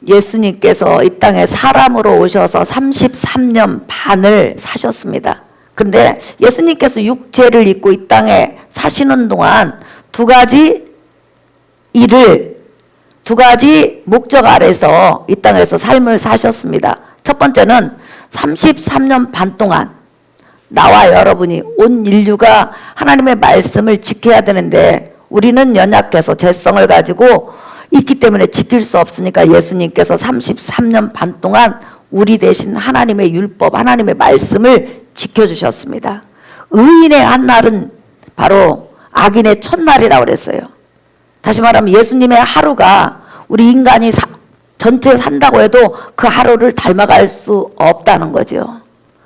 예수님께서 이 땅에 사람으로 오셔서 33년 반을 사셨습니다. 근데 예수님께서 육체를 입고 이 땅에 사시는 동안 두 가지 목적 아래서 이 땅에서 삶을 사셨습니다. 첫 번째는 33년 반 동안 나와 여러분이 온 인류가 하나님의 말씀을 지켜야 되는데 우리는 연약해서 죄성을 가지고 있기 때문에 지킬 수 없으니까 예수님께서 33년 반 동안 우리 대신 하나님의 율법, 하나님의 말씀을 지켜주셨습니다. 의인의 한 날은 바로 악인의 첫날이라고 그랬어요. 다시 말하면 예수님의 하루가 우리 인간이 전체 산다고 해도 그 하루를 닮아갈 수 없다는 거죠.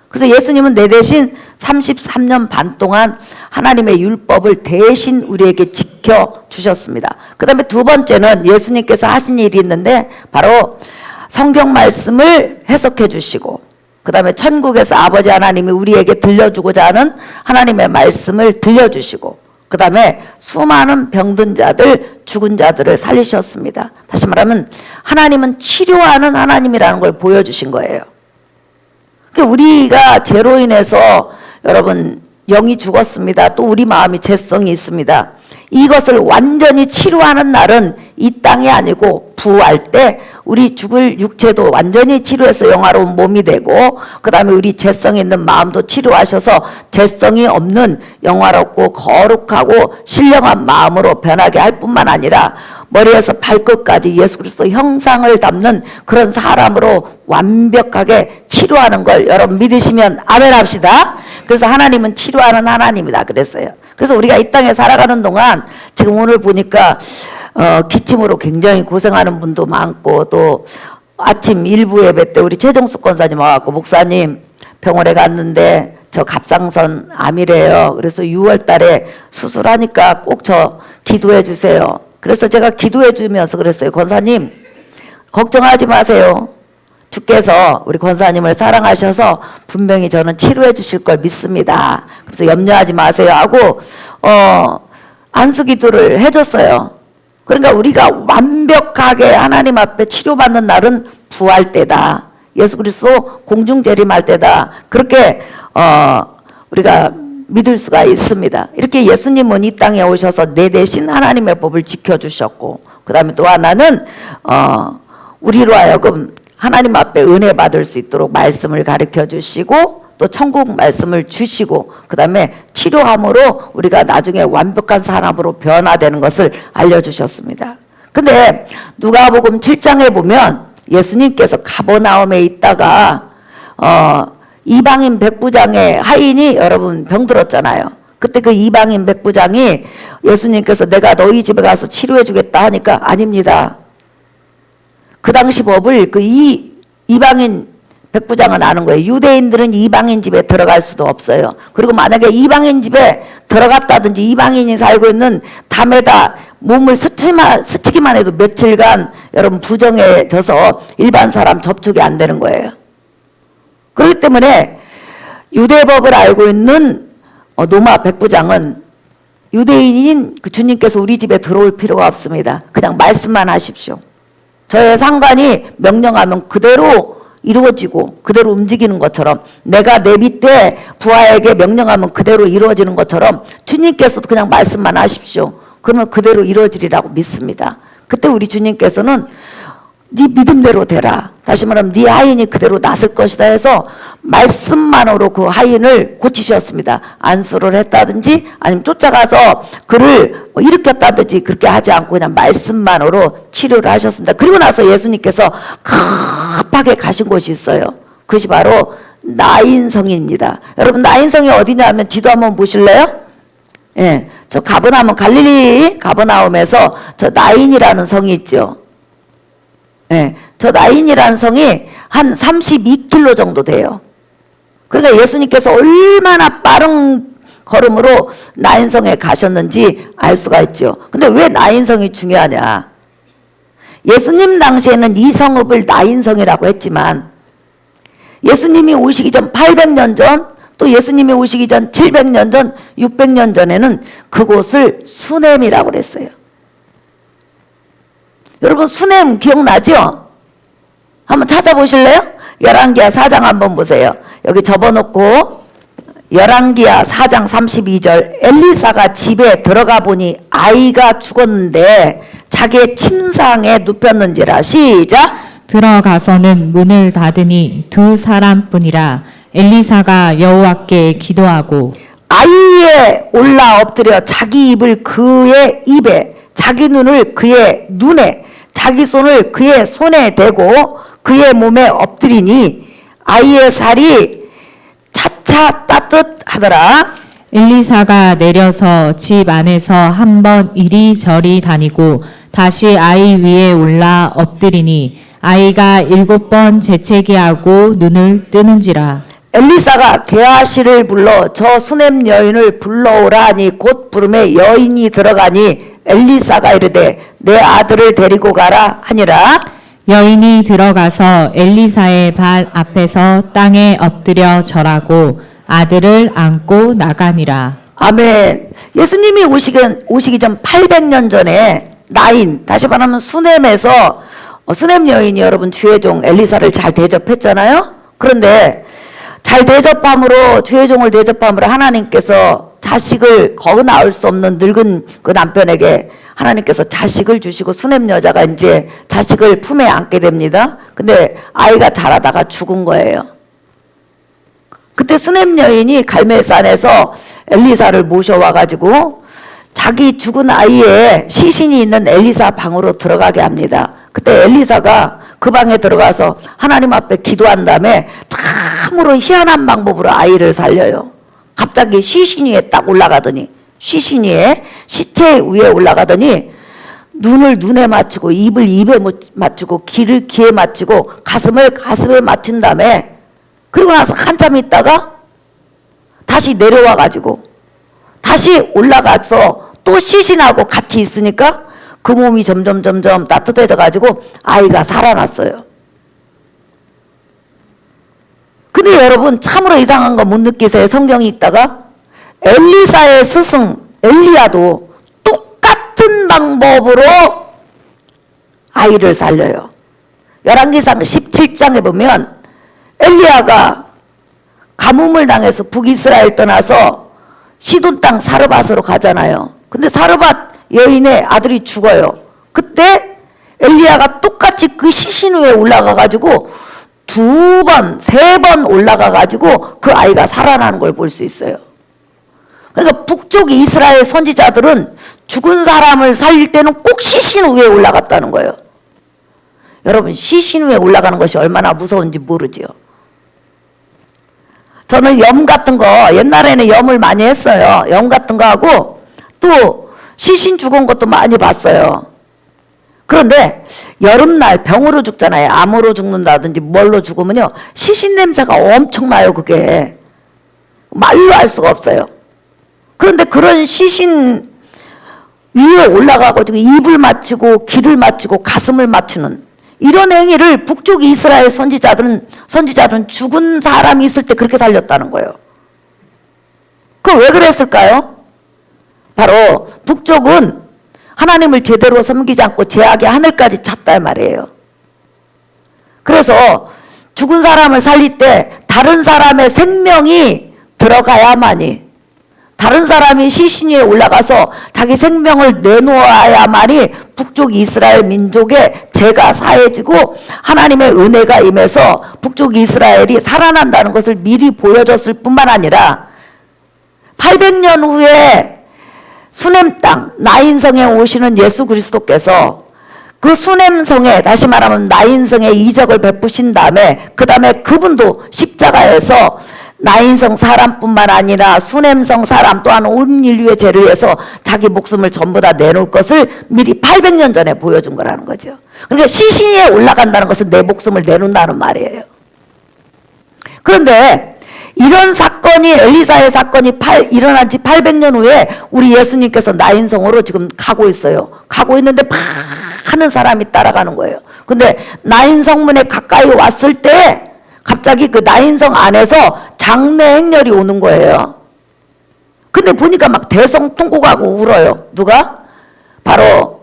그래서 예수님은 내 대신 33년 반 동안 하나님의 율법을 대신 우리에게 지켜주셨습니다. 그 다음에 두 번째는 예수님께서 하신 일이 있는데 바로 성경 말씀을 해석해 주시고 그 다음에 천국에서 아버지 하나님이 우리에게 들려주고자 하는 하나님의 말씀을 들려주시고 그 다음에 수많은 병든 자들, 죽은 자들을 살리셨습니다. 다시 말하면 하나님은 치료하는 하나님이라는 걸 보여주신 거예요. 우리가 죄로 인해서 여러분 영이 죽었습니다. 또 우리 마음이 죄성이 있습니다. 이것을 완전히 치료하는 날은 이 땅이 아니고 부활 때 우리 죽을 육체도 완전히 치료해서 영화로운 몸이 되고 그 다음에 우리 죄성이 있는 마음도 치료하셔서 죄성이 없는 영화롭고 거룩하고 신령한 마음으로 변하게 할 뿐만 아니라 머리에서 발끝까지 예수 그리스도 형상을 담는 그런 사람으로 완벽하게 치료하는 걸 여러분 믿으시면 아멘 합시다. 그래서 하나님은 치료하는 하나님이다 그랬어요. 그래서 우리가 이 땅에 살아가는 동안 지금 오늘 보니까 기침으로 굉장히 고생하는 분도 많고 또 아침 일부 예배 때 우리 최정숙 권사님 와갖고 목사님 병원에 갔는데 저 갑상선 암이래요. 그래서 6월 달에 수술하니까 꼭 저 기도해 주세요. 그래서 제가 기도해 주면서 그랬어요. 권사님 걱정하지 마세요. 주께서 우리 권사님을 사랑하셔서 분명히 저는 치료해 주실 걸 믿습니다. 그래서 염려하지 마세요 하고 안수 기도를 해줬어요. 그러니까 우리가 완벽하게 하나님 앞에 치료받는 날은 부활 때다. 예수 그리스도 공중 재림할 때다. 그렇게 우리가 믿을 수가 있습니다. 이렇게 예수님은 이 땅에 오셔서 내 대신 하나님의 법을 지켜주셨고 그 다음에 또 하나는 우리로 하여금 하나님 앞에 은혜 받을 수 있도록 말씀을 가르쳐 주시고 또 천국 말씀을 주시고 그 다음에 치료함으로 우리가 나중에 완벽한 사람으로 변화되는 것을 알려주셨습니다. 근데 누가복음 7장에 보면 예수님께서 가버나움에 있다가 이방인 백부장의 하인이 여러분 병들었잖아요. 그때 그 이방인 백부장이 예수님께서 내가 너희 집에 가서 치료해 주겠다 하니까 아닙니다. 그 당시 법을 그 이방인 백부장은 아는 거예요. 유대인들은 이방인 집에 들어갈 수도 없어요. 그리고 만약에 이방인 집에 들어갔다든지 이방인이 살고 있는 담에다 몸을 스치기만 해도 며칠간 여러분 부정해져서 일반 사람 접촉이 안 되는 거예요. 그렇기 때문에 유대법을 알고 있는 노마 백부장은 유대인인 그 주님께서 우리 집에 들어올 필요가 없습니다. 그냥 말씀만 하십시오. 저의 상관이 명령하면 그대로 이루어지고 그대로 움직이는 것처럼 내가 내 밑에 부하에게 명령하면 그대로 이루어지는 것처럼 주님께서도 그냥 말씀만 하십시오. 그러면 그대로 이루어지리라고 믿습니다. 그때 우리 주님께서는 네 믿음대로 되라. 다시 말하면 네 하인이 그대로 낫을 것이다 해서 말씀만으로 그 하인을 고치셨습니다. 안수를 했다든지 아니면 쫓아가서 그를 일으켰다든지 그렇게 하지 않고 그냥 말씀만으로 치료를 하셨습니다. 그리고 나서 예수님께서 급하게 가신 곳이 있어요. 그것이 바로 나인성입니다. 여러분 나인성이 어디냐면 지도 한번 보실래요? 예, 저 가버나움 갈릴리 가버나움에서 저 나인이라는 성이 있죠. 네, 저 나인이라는 성이 한 32km 정도 돼요. 그러니까 예수님께서 얼마나 빠른 걸음으로 나인성에 가셨는지 알 수가 있죠. 근데 왜 나인성이 중요하냐? 예수님 당시에는 이 성읍을 나인성이라고 했지만 예수님이 오시기 전 800년 전, 또 예수님이 오시기 전 700년 전, 600년 전에는 그곳을 수넴이라고 그랬어요. 여러분 수넴 기억나죠? 한번 찾아보실래요? 열왕기하 4장 한번 보세요. 여기 접어놓고 열왕기하 4장 32절 엘리사가 집에 들어가 보니 아이가 죽었는데 자기의 침상에 눕혔는지라. 시작. 들어가서는 문을 닫으니 두 사람뿐이라. 엘리사가 여호와께 기도하고 아이에 올라 엎드려 자기 입을 그의 입에, 자기 눈을 그의 눈에, 자기 손을 그의 손에 대고 그의 몸에 엎드리니 아이의 살이 차차 따뜻하더라. 엘리사가 내려서 집 안에서 한번 이리저리 다니고 다시 아이 위에 올라 엎드리니 아이가 7번 재채기하고 눈을 뜨는지라. 엘리사가 게하시를 불러 저 수넴 여인을 불러오라 하니 곧 부름에 여인이 들어가니 엘리사가 이르되 내 아들을 데리고 가라 하니라. 여인이 들어가서 엘리사의 발 앞에서 땅에 엎드려 절하고 아들을 안고 나가니라. 아멘. 예수님이 오시기 전 800년 전에 나인, 다시 말하면 수넴에서 수넴 여인이 여러분 주의 종 엘리사를 잘 대접했잖아요. 그런데 잘 대접함으로, 주의 종을 대접함으로 하나님께서 자식을 거기 나올 수 없는 늙은 그 남편에게 하나님께서 자식을 주시고 수넴 여자가 이제 자식을 품에 안게 됩니다. 근데 아이가 자라다가 죽은 거예요. 그때 수넴 여인이 갈멜산에서 엘리사를 모셔와가지고 자기 죽은 아이의 시신이 있는 엘리사 방으로 들어가게 합니다. 그때 엘리사가 그 방에 들어가서 하나님 앞에 기도한 다음에 참으로 희한한 방법으로 아이를 살려요. 갑자기 시신 위에 딱 올라가더니, 시신 위에 시체 위에 올라가더니 눈을 눈에 맞추고 입을 입에 맞추고 귀를 귀에 맞추고 가슴을 가슴에 맞춘 다음에 그리고 나서 한참 있다가 다시 내려와 가지고 다시 올라가서 또 시신하고 같이 있으니까 그 몸이 점점 따뜻해져 가지고 아이가 살아났어요. 근데 여러분 참으로 이상한 거 못 느끼세요? 성경이 있다가 엘리사의 스승 엘리야도 똑같은 방법으로 아이를 살려요. 열왕기상 17장에 보면 엘리야가 가뭄을 당해서 북이스라엘 떠나서 시돈 땅 사르밧으로 가잖아요. 근데 사르밧 여인의 아들이 죽어요. 그때 엘리야가 똑같이 그 시신 위에 올라가 가지고 2번, 3번 올라가 가지고 그 아이가 살아나는 걸 볼 수 있어요. 그러니까 북쪽 이스라엘 선지자들은 죽은 사람을 살릴 때는 꼭 시신 위에 올라갔다는 거예요. 여러분 시신 위에 올라가는 것이 얼마나 무서운지 모르지요. 저는 염 같은 거 옛날에는 염을 많이 했어요. 염 같은 거 하고 또 시신 죽은 것도 많이 봤어요. 그런데 여름날 병으로 죽잖아요. 암으로 죽는다든지 뭘로 죽으면요 시신 냄새가 엄청 나요. 그게 말로 알 수가 없어요. 그런데 그런 시신 위에 올라가가지고 입을 맞추고 귀를 맞추고 가슴을 맞추는 이런 행위를 북쪽 이스라엘 선지자들은 죽은 사람이 있을 때 그렇게 살렸다는 거예요. 그 왜 그랬을까요? 바로 북쪽은 하나님을 제대로 섬기지 않고 죄악의 하늘까지 찼단 말이에요. 그래서 죽은 사람을 살릴 때 다른 사람의 생명이 들어가야만이, 다른 사람이 시신 위에 올라가서 자기 생명을 내놓아야만이 북쪽 이스라엘 민족의 죄가 사해지고 하나님의 은혜가 임해서 북쪽 이스라엘이 살아난다는 것을 미리 보여줬을 뿐만 아니라 800년 후에 수넴 땅 나인성에 오시는 예수 그리스도께서 그 수넴성에, 다시 말하면 나인성에 이적을 베푸신 다음에 그 다음에 그분도 십자가에서 나인성 사람뿐만 아니라 수넴성 사람 또한 온 인류의 죄를 위해서 자기 목숨을 전부 다 내놓을 것을 미리 800년 전에 보여준 거라는 거죠. 그러니까 시신 위에 올라간다는 것은 내 목숨을 내놓는다는 말이에요. 그런데 이런 사건이, 엘리사의 사건이 일어난 지 800년 후에 우리 예수님께서 나인성으로 지금 가고 있어요. 가고 있는데 많은 사람이 따라가는 거예요. 근데 나인성문에 가까이 왔을 때 갑자기 그 나인성 안에서 장례 행렬이 오는 거예요. 근데 보니까 막 대성통곡하고 울어요. 누가? 바로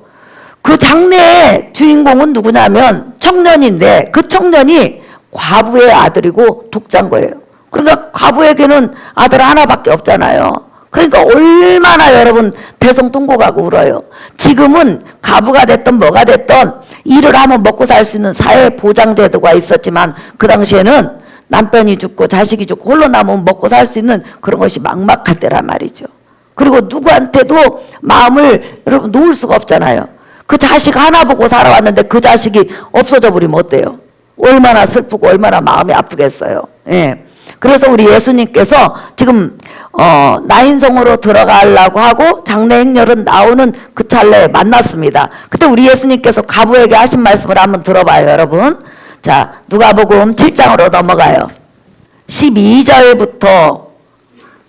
그 장래의 주인공은 누구냐면 청년인데 그 청년이 과부의 아들이고 독자인 거예요. 그러니까 과부에게는 아들 하나밖에 없잖아요. 그러니까 얼마나 여러분 대성통곡하고 울어요. 지금은 과부가 됐든 뭐가 됐든 일을 하면 먹고 살 수 있는 사회보장제도가 있었지만 그 당시에는 남편이 죽고 자식이 죽고 홀로 남으면 먹고 살 수 있는 그런 것이 막막할 때란 말이죠. 그리고 누구한테도 마음을 여러분 놓을 수가 없잖아요. 그 자식 하나 보고 살아왔는데 그 자식이 없어져 버리면 어때요? 얼마나 슬프고 얼마나 마음이 아프겠어요. 예. 그래서 우리 예수님께서 지금 나인성으로 들어가려고 하고 장례행렬은 나오는 그 찰나에 만났습니다. 그때 우리 예수님께서 과부에게 하신 말씀을 한번 들어봐요, 여러분. 자, 누가복음 7장으로 넘어가요. 12절부터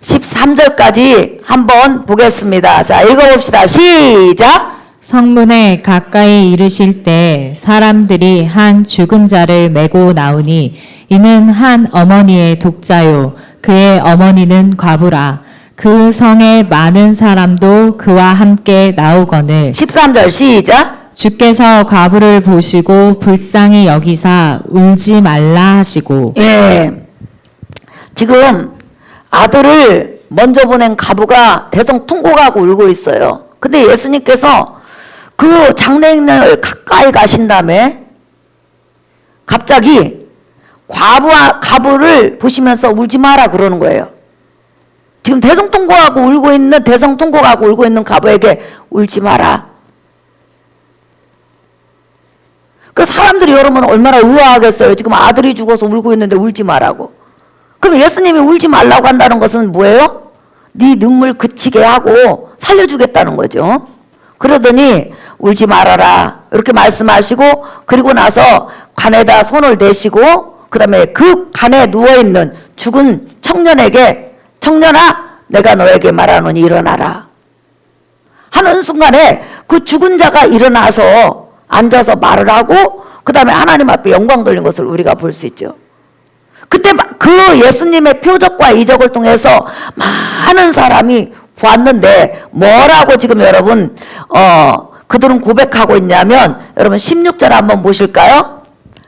13절까지 한번 보겠습니다. 자, 읽어봅시다. 시작! 성문에 가까이 이르실 때 사람들이 한 죽은 자를 메고 나오니 이는 한 어머니의 독자요 그의 어머니는 과부라. 그 성에 많은 사람도 그와 함께 나오거늘 13절 시작! 주께서 과부를 보시고 불쌍히 여기사 울지 말라 하시고. 예. 지금 아들을 먼저 보낸 과부가 대성통곡하고 울고 있어요. 근데 예수님께서 그 장례행렬을 가까이 가신 다음에 갑자기 과부를 보시면서 울지 마라 그러는 거예요. 지금 대성통곡하고 울고 있는 과부에게 울지 마라. 그 사람들이 여러분 얼마나 의아하겠어요. 지금 아들이 죽어서 울고 있는데 울지 마라고. 그럼 예수님이 울지 말라고 한다는 것은 뭐예요? 네 눈물 그치게 하고 살려주겠다는 거죠. 그러더니 울지 말아라 이렇게 말씀하시고 그리고 나서 관에다 손을 대시고 그 다음에 그 관에 누워있는 죽은 청년에게 청년아 내가 너에게 말하노니 일어나라 하는 순간에 그 죽은 자가 일어나서 앉아서 말을 하고 그 다음에 하나님 앞에 영광 돌린 것을 우리가 볼 수 있죠. 그때 그 예수님의 표적과 이적을 통해서 많은 사람이 보았는데 뭐라고 지금 여러분 그들은 고백하고 있냐면 여러분 16절 한번 보실까요?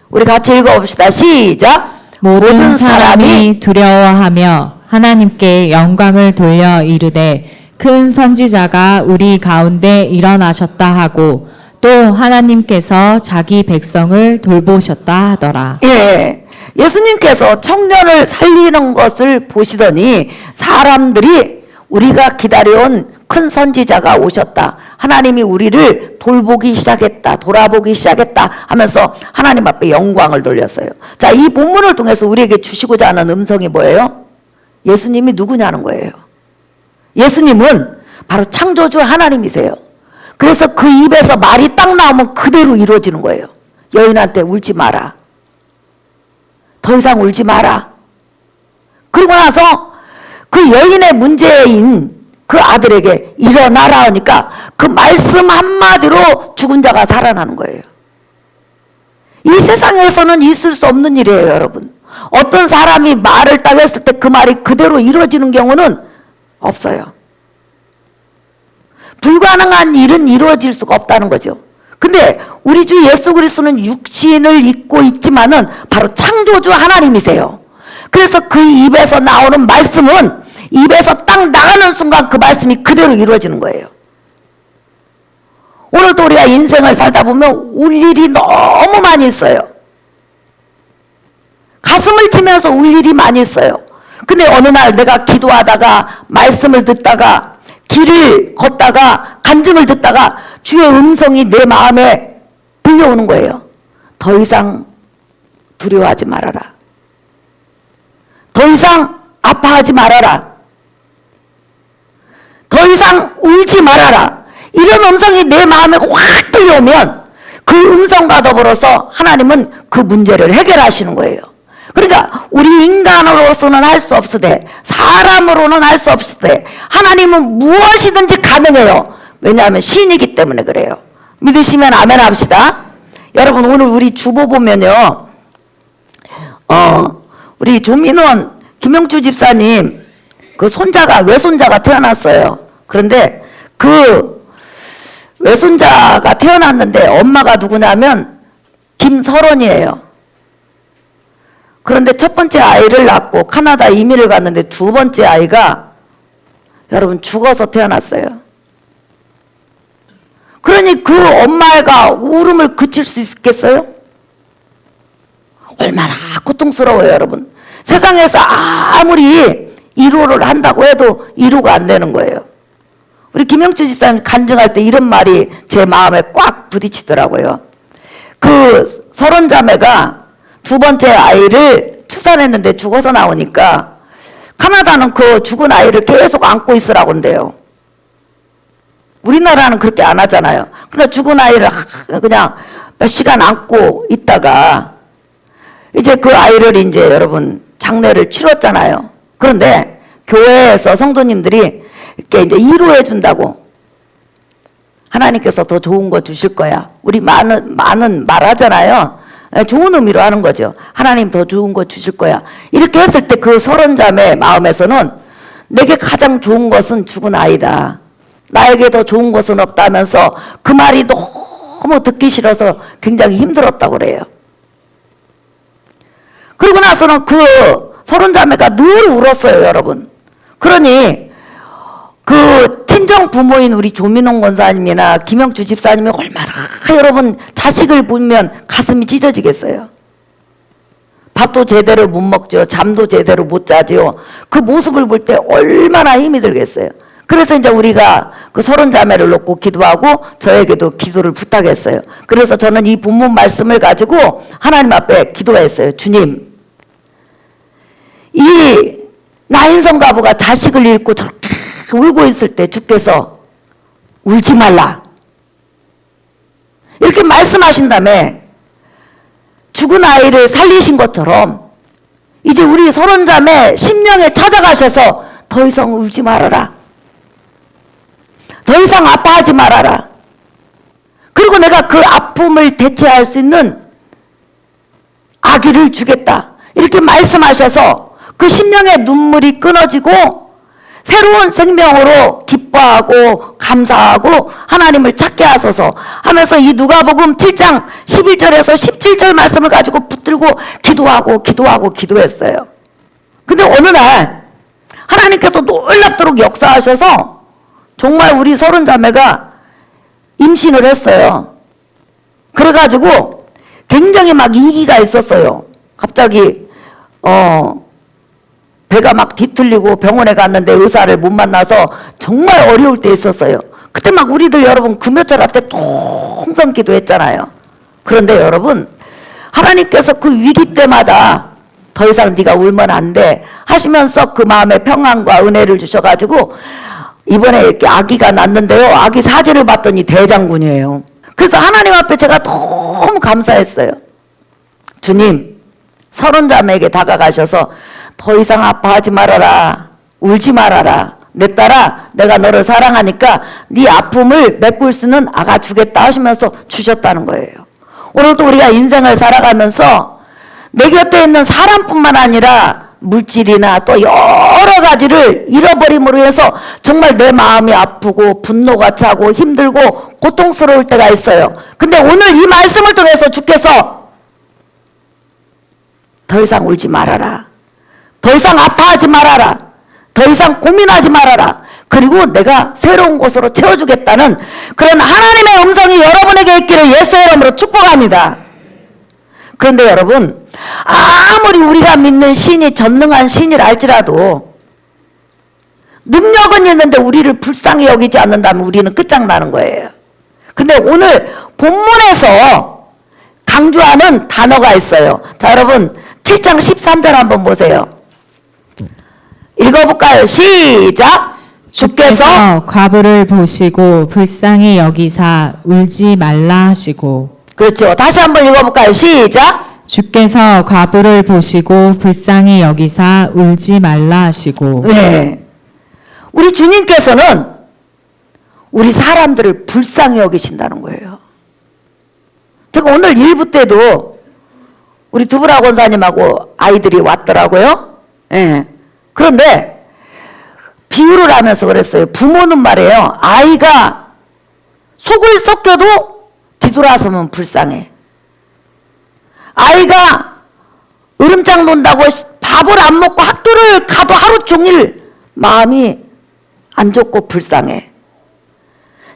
우리 같이 읽어봅시다. 시작! 모든 사람이 두려워하며 하나님께 영광을 돌려 이르되 큰 선지자가 우리 가운데 일어나셨다 하고 또 하나님께서 자기 백성을 돌보셨다 하더라. 예, 예수님께서 청년을 살리는 것을 보시더니 사람들이 우리가 기다려온 큰 선지자가 오셨다. 하나님이 우리를 돌보기 시작했다. 돌아보기 시작했다 하면서 하나님 앞에 영광을 돌렸어요. 자, 이 본문을 통해서 우리에게 주시고자 하는 음성이 뭐예요? 예수님이 누구냐는 거예요. 예수님은 바로 창조주 하나님이세요. 그래서 그 입에서 말이 딱 나오면 그대로 이루어지는 거예요. 여인한테 울지 마라. 더 이상 울지 마라. 그리고 나서 그 여인의 문제인 그 아들에게 일어나라 하니까 그 말씀 한마디로 죽은 자가 살아나는 거예요. 이 세상에서는 있을 수 없는 일이에요, 여러분. 어떤 사람이 말을 딱 했을 때 그 말이 그대로 이루어지는 경우는 없어요. 불가능한 일은 이루어질 수가 없다는 거죠. 근데 우리 주 예수 그리스도는 육신을 입고 있지만은 바로 창조주 하나님이세요. 그래서 그 입에서 나오는 말씀은 입에서 딱 나가는 순간 그 말씀이 그대로 이루어지는 거예요. 오늘도 우리가 인생을 살다 보면 울 일이 너무 많이 있어요. 가슴을 치면서 울 일이 많이 있어요. 근데 어느 날 내가 기도하다가 말씀을 듣다가 길을 걷다가 간증을 듣다가 주의 음성이 내 마음에 들려오는 거예요. 더 이상 두려워하지 말아라. 더 이상 아파하지 말아라. 더 이상 울지 말아라. 이런 음성이 내 마음에 확 들려오면 그 음성과 더불어서 하나님은 그 문제를 해결하시는 거예요. 그러니까 우리 인간으로서는 할 수 없으되 사람으로는 할 수 없으되 하나님은 무엇이든지 가능해요. 왜냐하면 신이기 때문에 그래요. 믿으시면 아멘 합시다. 여러분 오늘 우리 주보 보면요. 우리 조민원 김영주 집사님 그 외손자가 태어났어요. 그런데 그 외손자가 태어났는데 엄마가 누구냐면 김설원이에요. 그런데 첫 번째 아이를 낳고 카나다 이민을 갔는데 두 번째 아이가 여러분 죽어서 태어났어요. 그러니 그 엄마가 울음을 그칠 수 있겠어요? 얼마나 고통스러워요, 여러분. 세상에서 아무리 위로를 한다고 해도 위로가 안 되는 거예요. 우리 김영주 집사님 간증할 때 이런 말이 제 마음에 꽉 부딪히더라고요. 그 서른 자매가 두 번째 아이를 출산했는데 죽어서 나오니까 카나다는 그 죽은 아이를 계속 안고 있으라고 한대요. 우리나라는 그렇게 안 하잖아요. 그러니까 죽은 아이를 그냥 몇 시간 안고 있다가 이제 그 아이를 이제 여러분 장례를 치렀잖아요. 그런데 교회에서 성도님들이 이렇게 이제 위로해 준다고 하나님께서 더 좋은 거 주실 거야. 우리 많은 말하잖아요. 좋은 의미로 하는 거죠. 하나님 더 좋은 거 주실 거야. 이렇게 했을 때 그 서른 자매 마음에서는 내게 가장 좋은 것은 죽은 아이다. 나에게 더 좋은 것은 없다면서 그 말이 너무 듣기 싫어서 굉장히 힘들었다고 그래요. 그러고 나서는 그 서른 자매가 늘 울었어요, 여러분. 그러니 그 친정 부모인 우리 조민홍 권사님이나 김영주 집사님이 얼마나 여러분 자식을 보면 가슴이 찢어지겠어요. 밥도 제대로 못 먹죠. 잠도 제대로 못 자죠. 그 모습을 볼 때 얼마나 힘이 들겠어요. 그래서 이제 우리가 그 서른 자매를 놓고 기도하고 저에게도 기도를 부탁했어요. 그래서 저는 이 본문 말씀을 가지고 하나님 앞에 기도했어요. 주님, 이 나인성 가부가 자식을 잃고 저렇게 울고 있을 때 주께서 울지 말라 이렇게 말씀하신 다음에 죽은 아이를 살리신 것처럼 이제 우리 서른 자매 심령에 찾아가셔서 더 이상 울지 말아라. 더 이상 아파하지 말아라. 그리고 내가 그 아픔을 대체할 수 있는 아기를 주겠다. 이렇게 말씀하셔서 그 심령의 눈물이 끊어지고 새로운 생명으로 기뻐하고 감사하고 하나님을 찾게 하소서 하면서 이 누가복음 7장 11절에서 17절 말씀을 가지고 붙들고 기도했어요. 근데 어느 날 하나님께서 놀랍도록 역사하셔서 정말 우리 서른 자매가 임신을 했어요. 그래가지고 굉장히 막 위기가 있었어요. 갑자기 배가 막 뒤틀리고 병원에 갔는데 의사를 못 만나서 정말 어려울 때 있었어요. 그때 막 우리들 여러분 금요철 앞에 통성 기도했잖아요. 그런데 여러분 하나님께서 그 위기 때마다 더 이상 네가 울면 안 돼 하시면서 그 마음에 평안과 은혜를 주셔가지고 이번에 이렇게 아기가 낳는데요. 아기 사진을 봤더니 대장군이에요. 그래서 하나님 앞에 제가 너무 감사했어요. 주님, 서른 자매에게 다가가셔서 더 이상 아파하지 말아라. 울지 말아라. 내 딸아, 내가 너를 사랑하니까 네 아픔을 메꿀 수는 아가 주겠다 하시면서 주셨다는 거예요. 오늘도 우리가 인생을 살아가면서 내 곁에 있는 사람뿐만 아니라 물질이나 또 여러 가지를 잃어버림으로 해서 정말 내 마음이 아프고 분노가 차고 힘들고 고통스러울 때가 있어요. 근데 오늘 이 말씀을 통해서 주께서 더 이상 울지 말아라. 더 이상 아파하지 말아라. 더 이상 고민하지 말아라. 그리고 내가 새로운 곳으로 채워주겠다는 그런 하나님의 음성이 여러분에게 있기를 예수의 이름으로 축복합니다. 그런데 여러분, 아무리 우리가 믿는 신이 전능한 신이라 할지라도 능력은 있는데 우리를 불쌍히 여기지 않는다면 우리는 끝장나는 거예요. 근데 오늘 본문에서 강조하는 단어가 있어요. 자, 여러분 7장 13절 한번 보세요. 읽어볼까요? 시작! 주께서 과부를 보시고 불쌍히 여기사 울지 말라 하시고. 그렇죠. 다시 한번 읽어볼까요? 시작! 주께서 과부를 보시고 불쌍히 여기사 울지 말라 하시고. 네. 우리 주님께서는 우리 사람들을 불쌍히 여기신다는 거예요. 제가 오늘 일부 때도 우리 두브라 권사님하고 아이들이 왔더라고요. 네. 그런데 비유를 하면서 그랬어요. 부모는 말이에요. 아이가 속을 썩혀도 뒤돌아서면 불쌍해. 아이가 으름장 논다고 밥을 안 먹고 학교를 가도 하루 종일 마음이 안 좋고 불쌍해.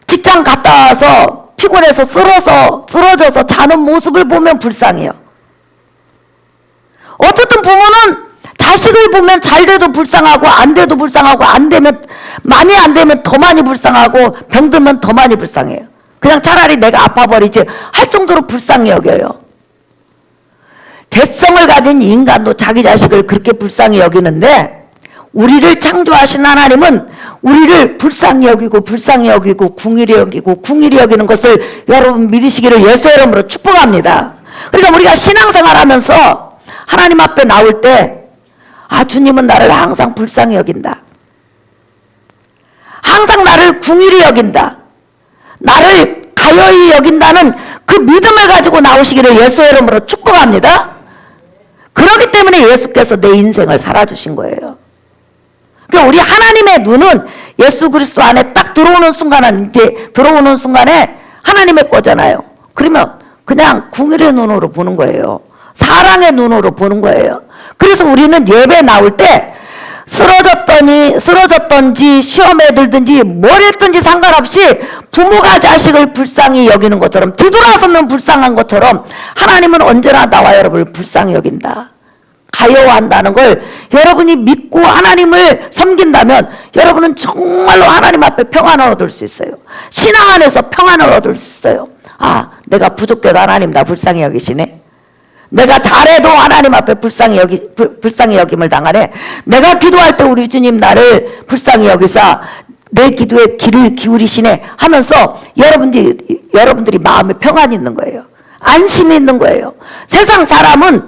직장 갔다 와서 피곤해서 쓰러져서 자는 모습을 보면 불쌍해요. 어쨌든 부모는 자식을 보면 잘 돼도 불쌍하고 안 돼도 불쌍하고 많이 안 되면 더 많이 불쌍하고 병들면 더 많이 불쌍해요. 그냥 차라리 내가 아파버리지 할 정도로 불쌍히 여겨요. 재성을 가진 인간도 자기 자식을 그렇게 불쌍히 여기는데 우리를 창조하신 하나님은 우리를 불쌍히 여기고 궁일히 여기는 것을 여러분 믿으시기를 예수의 이름으로 축복합니다. 그러니까 우리가 신앙생활하면서 하나님 앞에 나올 때 주님은 나를 항상 불쌍히 여긴다. 항상 나를 궁일히 여긴다. 나를 가여이 여긴다는 그 믿음을 가지고 나오시기를 예수의 이름으로 축복합니다. 그렇기 때문에 예수께서 내 인생을 살아주신 거예요. 그러니까 우리 하나님의 눈은 예수 그리스도 안에 딱 들어오는 순간에 하나님의 거잖아요. 그러면 그냥 궁일의 눈으로 보는 거예요. 사랑의 눈으로 보는 거예요. 그래서 우리는 예배 나올 때 쓰러졌던지 시험에 들든지 뭘 했든지 상관없이 부모가 자식을 불쌍히 여기는 것처럼 뒤돌아서면 불쌍한 것처럼 하나님은 언제나 나와 여러분을 불쌍히 여긴다. 가여워한다는 걸 여러분이 믿고 하나님을 섬긴다면 여러분은 정말로 하나님 앞에 평안을 얻을 수 있어요. 신앙 안에서 평안을 얻을 수 있어요. 내가 부족해도 하나님 나 불쌍히 여기시네. 내가 잘해도 하나님 앞에 불쌍히 여김을 당하네. 내가 기도할 때 우리 주님 나를 불쌍히 여기사 내 기도에 귀를 기울이시네 하면서 여러분들이 마음에 평안이 있는 거예요. 안심이 있는 거예요. 세상 사람은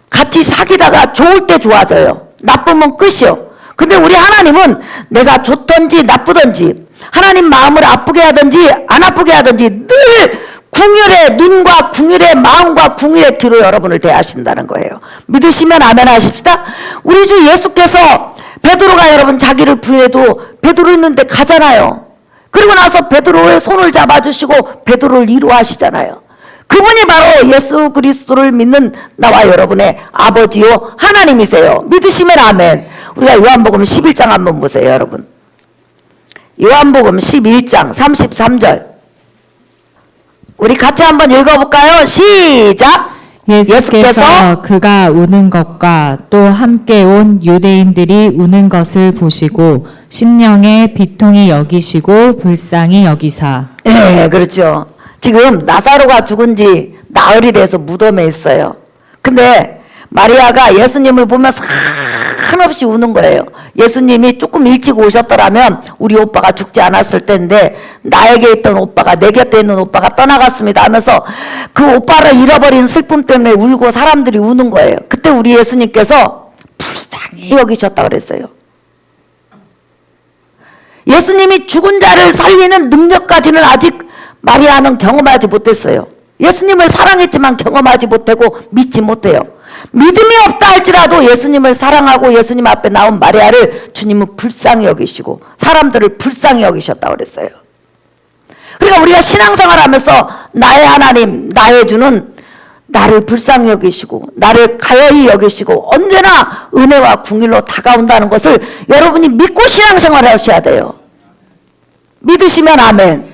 같이 사귀다가 좋을 때 좋아져요. 나쁘면 끝이요. 근데 우리 하나님은 내가 좋든지 나쁘든지 하나님 마음을 아프게 하든지 안 아프게 하든지 늘 궁율의 눈과 궁율의 마음과 궁율의 귀로 여러분을 대하신다는 거예요. 믿으시면 아멘 하십시다. 우리 주 예수께서 베드로가 여러분 자기를 부인해도 베드로 있는데 가잖아요. 그리고 나서 베드로의 손을 잡아주시고 베드로를 위로하시잖아요. 그분이 바로 예수 그리스도를 믿는 나와 여러분의 아버지요 하나님이세요. 믿으시면 아멘. 우리가 요한복음 11장 한번 보세요, 여러분. 요한복음 11장 33절. 우리 같이 한번 읽어볼까요? 시작! 예수께서 그가 우는 것과 또 함께 온 유대인들이 우는 것을 보시고 심령에 비통히 여기시고 불쌍히 여기사. 네, 그렇죠. 지금 나사로가 죽은 지 나흘이 돼서 무덤에 있어요. 근데 마리아가 예수님을 보면서 한없이 우는 거예요. 예수님이 조금 일찍 오셨더라면 우리 오빠가 죽지 않았을 텐데 나에게 있던 오빠가 내 곁에 있는 오빠가 떠나갔습니다 하면서 그 오빠를 잃어버린 슬픔 때문에 울고 사람들이 우는 거예요. 그때 우리 예수님께서 불쌍히 여기셨다고 그랬어요. 예수님이 죽은 자를 살리는 능력까지는 아직 마리아는 경험하지 못했어요. 예수님을 사랑했지만 경험하지 못하고 믿지 못해요. 믿음이 없다 할지라도 예수님을 사랑하고 예수님 앞에 나온 마리아를 주님은 불쌍히 여기시고 사람들을 불쌍히 여기셨다고 그랬어요. 그러니까 우리가 신앙생활 하면서 나의 하나님, 나의 주는 나를 불쌍히 여기시고 나를 가여이 여기시고 언제나 은혜와 궁일로 다가온다는 것을 여러분이 믿고 신앙생활을 하셔야 돼요. 믿으시면 아멘.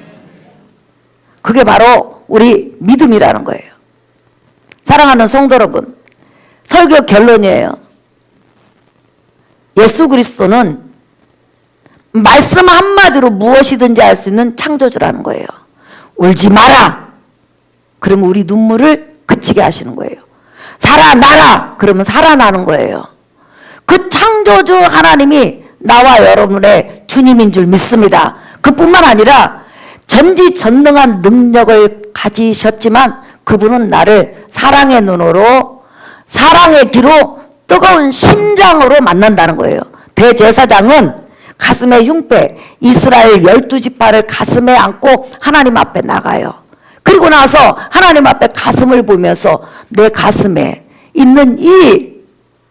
그게 바로 우리 믿음이라는 거예요. 사랑하는 성도 여러분, 설교 결론이에요. 예수 그리스도는 말씀 한마디로 무엇이든지 할 수 있는 창조주라는 거예요. 울지 마라. 그러면 우리 눈물을 그치게 하시는 거예요. 살아나라. 그러면 살아나는 거예요. 그 창조주 하나님이 나와 여러분의 주님인 줄 믿습니다. 그뿐만 아니라 전지전능한 능력을 가지셨지만 그분은 나를 사랑의 눈으로 사랑의 귀로 뜨거운 심장으로 만난다는 거예요. 대제사장은 가슴에 흉패 이스라엘 12지파를 가슴에 안고 하나님 앞에 나가요. 그리고 나서 하나님 앞에 가슴을 보면서 내 가슴에 있는 이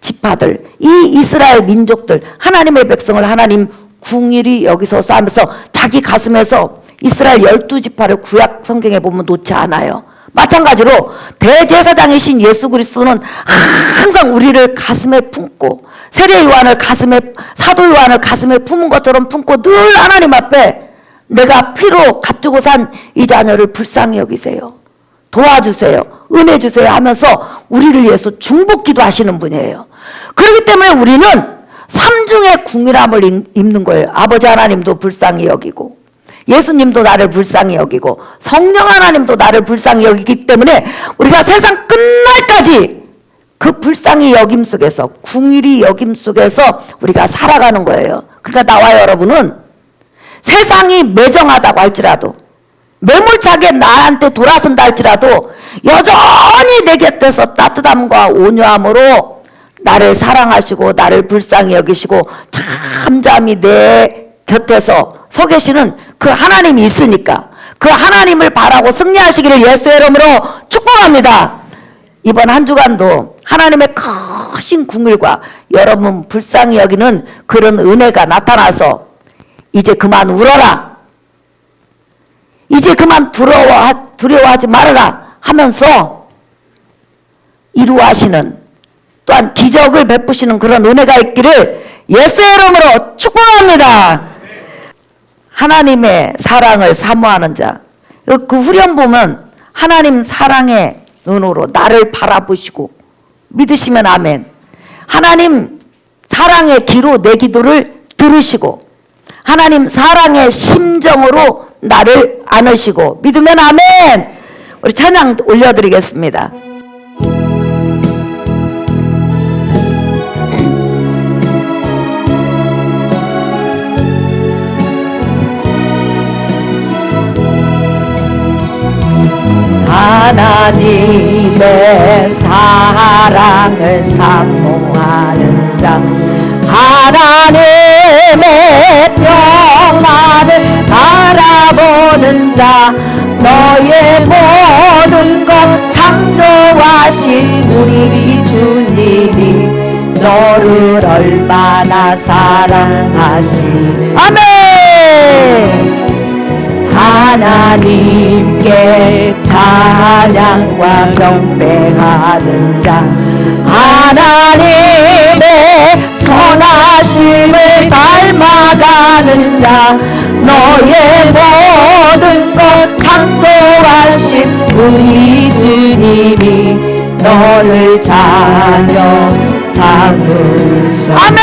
지파들, 이 이스라엘 민족들, 하나님의 백성을 하나님 궁일이 여기서 하면서 자기 가슴에서 이스라엘 12지파를 구약 성경에 보면 놓지 않아요. 마찬가지로 대제사장이신 예수 그리스도는 항상 우리를 가슴에 품고 세례 요한을 가슴에, 사도 요한을 가슴에 품은 것처럼 품고 늘 하나님 앞에 내가 피로 값주고 산 이 자녀를 불쌍히 여기세요, 도와주세요, 은혜 주세요 하면서 우리를 위해서 중보기도 하시는 분이에요. 그렇기 때문에 우리는 삼중의 궁일함을 입는 거예요. 아버지 하나님도 불쌍히 여기고, 예수님도 나를 불쌍히 여기고, 성령 하나님도 나를 불쌍히 여기기 때문에 우리가 세상 끝날까지 그 불쌍히 여김 속에서, 궁일이 여김 속에서 우리가 살아가는 거예요. 그러니까 나와 여러분은 세상이 매정하다고 할지라도, 매몰차게 나한테 돌아선다 할지라도 여전히 내 곁에서 따뜻함과 온유함으로 나를 사랑하시고 나를 불쌍히 여기시고 잠잠히 내 곁에서 서 계시는 그 하나님이 있으니까 그 하나님을 바라고 승리하시기를 예수의 이름으로 축복합니다. 이번 한 주간도 하나님의 크신 궁일과 여러분 불쌍히 여기는 그런 은혜가 나타나서 이제 그만 울어라, 이제 그만 두려워하지 말아라 하면서 이루하시는, 또한 기적을 베푸시는 그런 은혜가 있기를 예수의 이름으로 축복합니다. 하나님의 사랑을 사모하는 자, 그 후렴 보면 하나님 사랑의 눈으로 나를 바라보시고 믿으시면 아멘. 하나님 사랑의 귀로 내 기도를 들으시고 하나님 사랑의 심정으로 나를 안으시고 믿으면 아멘. 우리 찬양 올려드리겠습니다. 하나님의 사랑을 사모하는 자, 하나님의 평안을 바라보는 자, 너의 모든 것 창조하신 우리 주님이 너를 얼마나 사랑하시는 아멘. 하나님께 찬양과 경배하는 자, 하나님의 선하심을 닮아가는 자, 너의 모든 것 창조하신 우리 주님이 너를 자녀 삼으셔 아멘.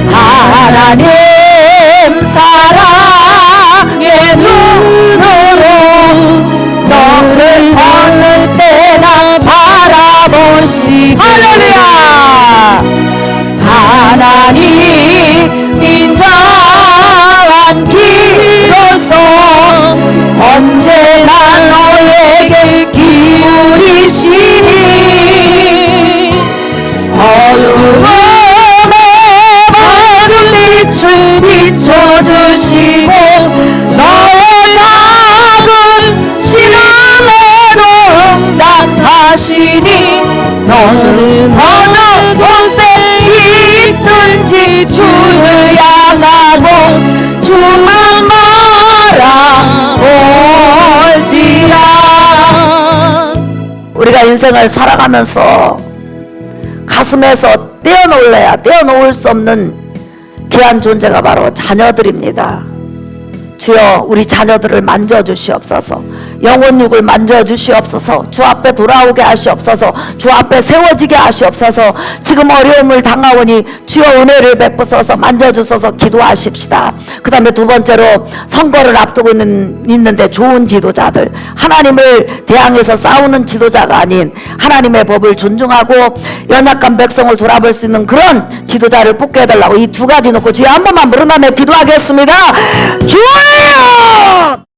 하나님 사랑의 눈으로 너를 어느 때나 바라보시길 할렐루야. 하나님 인자한 기로서 언제나 너에게 기울이시니 어두움에 밝은 빛을 비춰주시고 너의 작은 신앙에도 응답하시니 너는 어느 곳에 있든지 주를 향하고 주만 바라볼지라. 우리가 인생을 살아가면서 가슴에서 떼어놓을 수 없는 귀한 존재가 바로 자녀들입니다. 주여 우리 자녀들을 만져주시옵소서. 영혼육을 만져주시옵소서. 주 앞에 돌아오게 하시옵소서. 주 앞에 세워지게 하시옵소서. 지금 어려움을 당하오니 주여 은혜를 베푸소서. 만져주소서. 기도하십시다. 그 다음에 두 번째로 선거를 앞두고 있는데 좋은 지도자들, 하나님을 대항해서 싸우는 지도자가 아닌 하나님의 법을 존중하고 연약한 백성을 돌아볼 수 있는 그런 지도자를 뽑게 해달라고 이 두 가지 놓고 주여 한 번만 물어나며 기도하겠습니다. 주여!